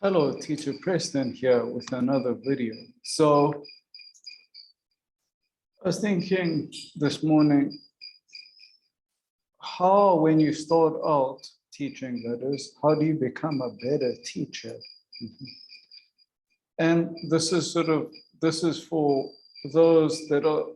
Hello, Teacher Preston here with another video. So I was thinking this morning, how when you start out teaching, that is, how do you become a better teacher? And this is for those that are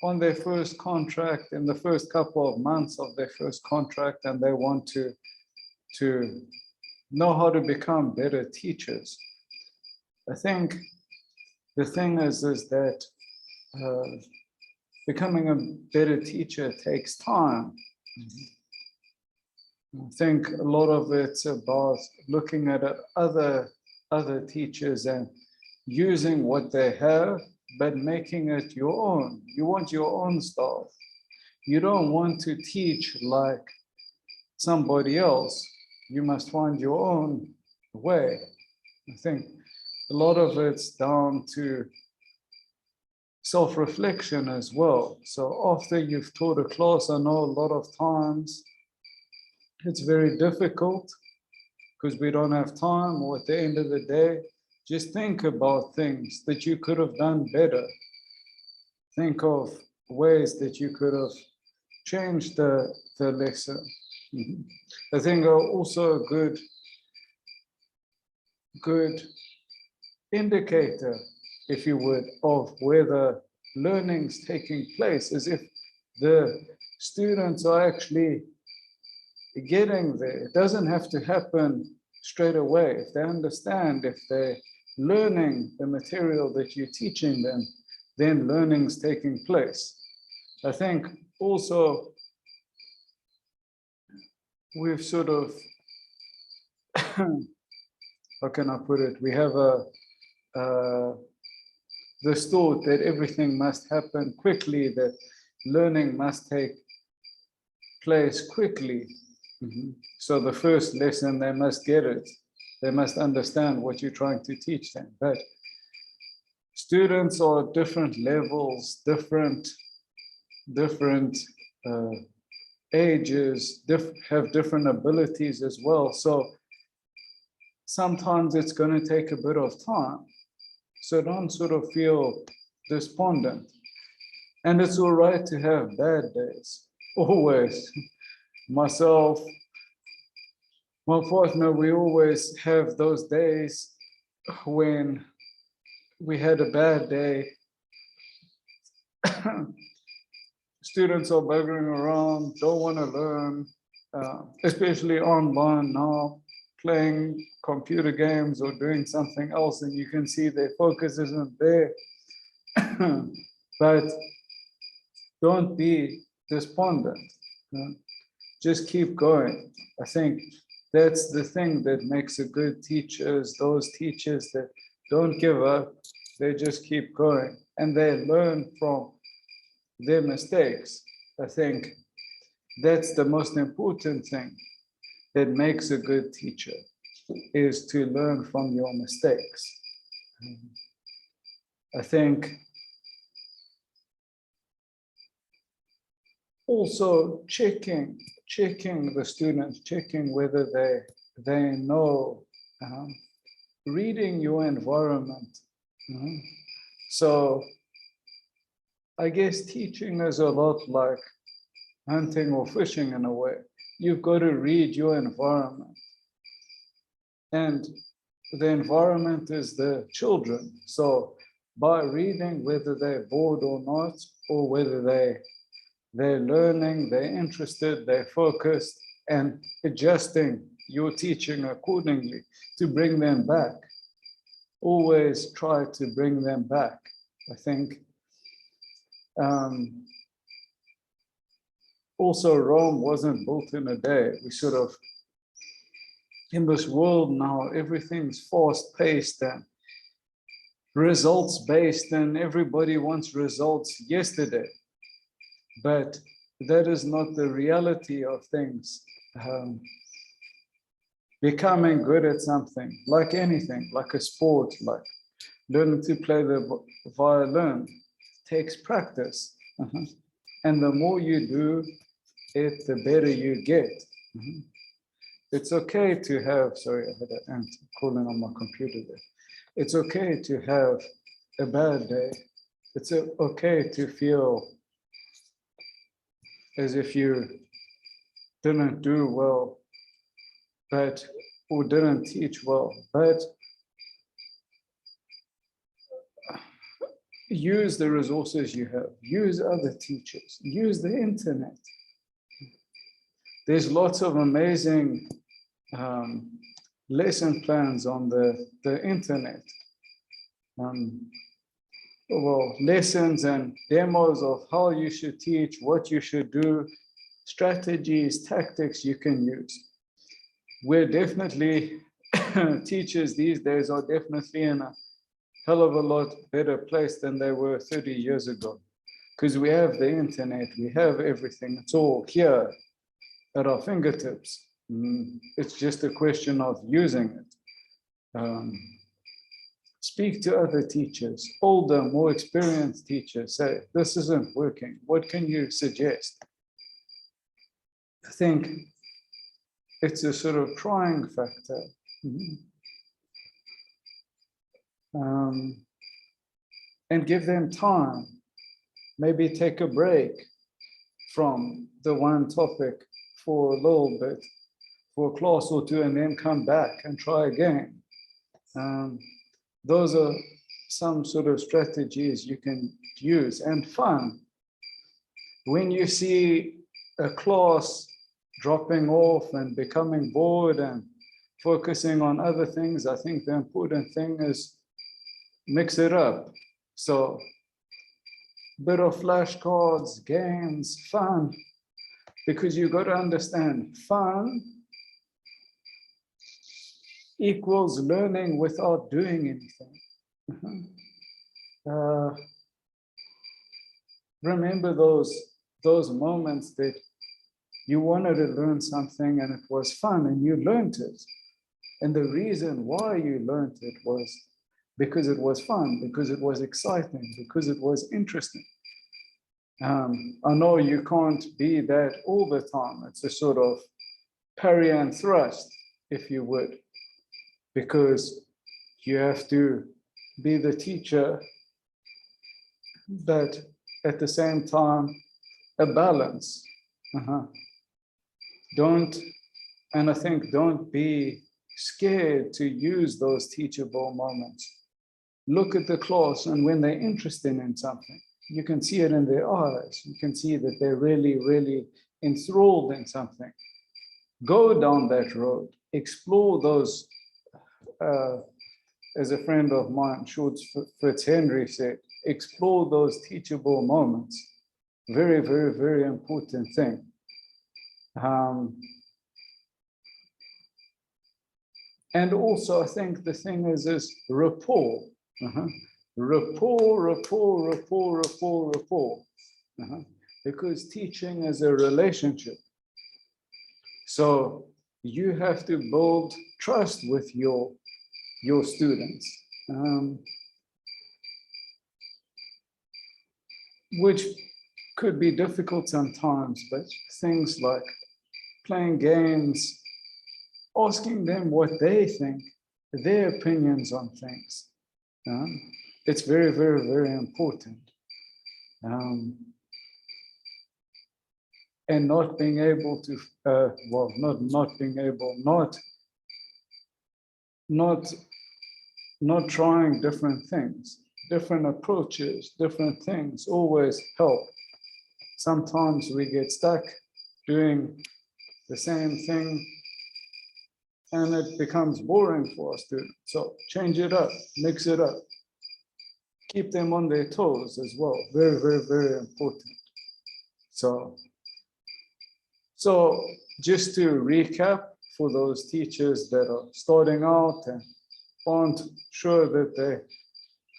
on their first contract, in the first couple of months of their first contract, and they want to know how to become better teachers. I think the thing is that becoming a better teacher takes time. I think a lot of it's about looking at other teachers and using what they have, but making it your own. You want your own style. You don't want to teach like somebody else. You must find your own way. I think a lot of it's down to self-reflection as well. So after you've taught a class, I know a lot of times it's very difficult because we don't have time, or at the end of the day, just think about things that you could have done better. Think of ways that you could have changed the lesson. I think also a good indicator, if you would, of whether learning's taking place is if the students are actually getting there. It doesn't have to happen straight away. If they understand, if they're learning the material that you're teaching them, then learning's taking place. I think also we've sort of, how can I put it? We have this thought that everything must happen quickly, that learning must take place quickly. So the first lesson, they must get it. They must understand what you're trying to teach them. But students are at different levels, different ages, have different abilities as well. So sometimes it's going to take a bit of time. So don't sort of feel despondent. And it's all right to have bad days, always. Myself, my partner, we always have those days when we had a bad day. Students are buggering around, don't want to learn, especially online now, playing computer games or doing something else, and you can see their focus isn't there. But don't be despondent. Just keep going. I think that's the thing that makes a good teacher, is those teachers that don't give up, they just keep going and they learn from their mistakes. I think that's the most important thing that makes a good teacher, is to learn from your mistakes. I think also checking the students, checking whether they know, reading your environment. So I guess teaching is a lot like hunting or fishing in a way. You've got to read your environment. And the environment is the children. So by reading whether they're bored or not, or whether they're learning, they're interested, they're focused, and adjusting your teaching accordingly to bring them back. Always try to bring them back. I think also Rome wasn't built in a day. We sort of, in this world now, everything's fast-paced and results-based, and everybody wants results yesterday. But that is not the reality of things. Becoming good at something, like anything, like a sport, like learning to play the violin, takes practice. And the more you do it, the better you get. It's okay to have, sorry, I had an ant calling on my computer there. It's okay to have a bad day. It's okay to feel as if you didn't do well, but or didn't teach well, but use the resources you have, use other teachers, use the internet. There's lots of amazing lesson plans on the internet. Well, lessons and demos of how you should teach, what you should do, strategies, tactics you can use. We're definitely, teachers these days are definitely in a hell of a lot better place than they were 30 years ago. Because we have the internet, we have everything, it's all here at our fingertips. It's just a question of using it. Speak to other teachers, older, more experienced teachers, say, this isn't working, what can you suggest? I think it's a sort of trying factor. And give them time, maybe take a break from the one topic for a little bit, for a class or two, and then come back and try again. Those are some sort of strategies you can use, and fun. When you see a class dropping off and becoming bored and focusing on other things, I think the important thing is mix it up. So bit of flashcards, games, fun, because you got to understand fun equals learning without doing anything. Remember those moments that you wanted to learn something and it was fun and you learned it. And the reason why you learned it was because it was fun, because it was exciting, because it was interesting. I know you can't be that all the time. It's a sort of parry and thrust, if you would, because you have to be the teacher, but at the same time, a balance. Don't be scared to use those teachable moments. Look at the class, and when they're interested in something, you can see it in their eyes. You can see that they're really, really enthralled in something. Go down that road, explore those, as a friend of mine, Schultz Fitzhenry said, explore those teachable moments. Very, very, very important thing. And also, I think the thing is rapport. Rapport. Because teaching is a relationship. So you have to build trust with your students, which could be difficult sometimes, but things like playing games, asking them what they think, their opinions on things. It's very, very, very important. And not being able to, not trying different things, different approaches, different things always help. Sometimes we get stuck doing the same thing and it becomes boring for us to, so change it up, mix it up. Keep them on their toes as well. Very, very, very important. So just to recap for those teachers that are starting out and aren't sure that they're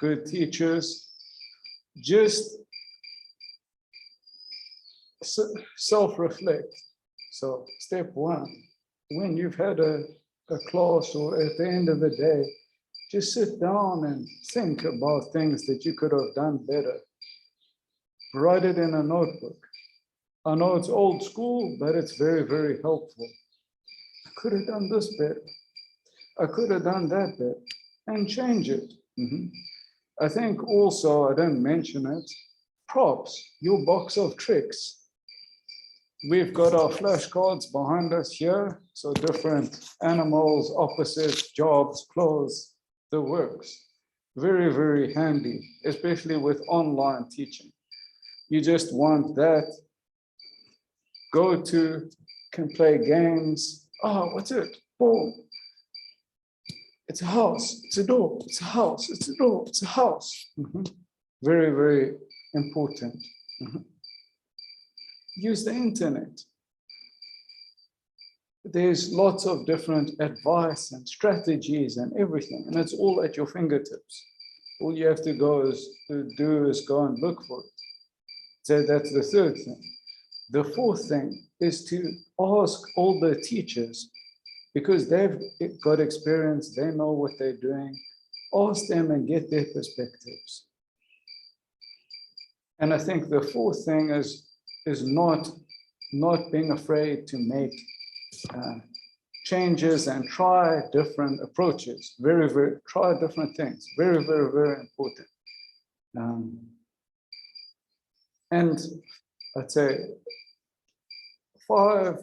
good teachers, just self-reflect. So step one, when you've had a class or at the end of the day, just sit down and think about things that you could have done better. Write it in a notebook. I know it's old school, but it's very, very helpful. could have done this better. I could have done that better, and change it. I think also, I didn't mention it, props, your box of tricks. We've got our flashcards behind us here. So different animals, opposites, jobs, clothes, the works. Very, very handy, especially with online teaching. You just want that. Go to, can play games. Oh, what's it? Boom. It's a house, it's a door, it's a house, it's a door, it's a house. Very, very important. Use the internet. There's lots of different advice and strategies and everything, and it's all at your fingertips. All you have to do is go and look for it. So that's the third thing. The fourth thing is to ask all the teachers, because they've got experience, they know what they're doing. Ask them and get their perspectives. And I think the fourth thing is not being afraid to make changes and try different approaches. Try different things. Very, very, very important. And I'd say 5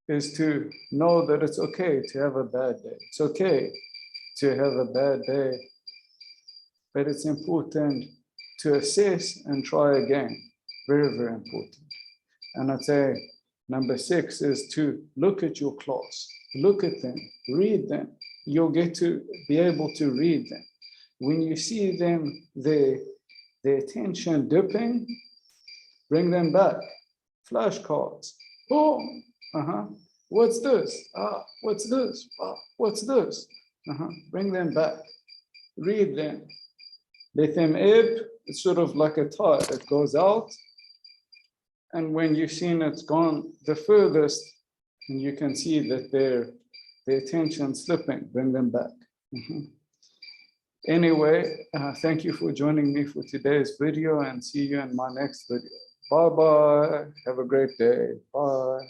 is to know that it's okay to have a bad day. It's okay to have a bad day, but it's important to assess and try again. Very, very important. And I'd say number 6 is to look at your class, look at them, read them. You'll get to be able to read them. When you see them, their attention dipping, bring them back. Flashcards. Boom. What's this? What's this? What's this? Bring them back. Read them. Let them ebb. It's sort of like a tide that goes out. And when you've seen it's gone the furthest, and you can see that their attention slipping, bring them back. Anyway, thank you for joining me for today's video, and see you in my next video. Bye-bye. Have a great day. Bye.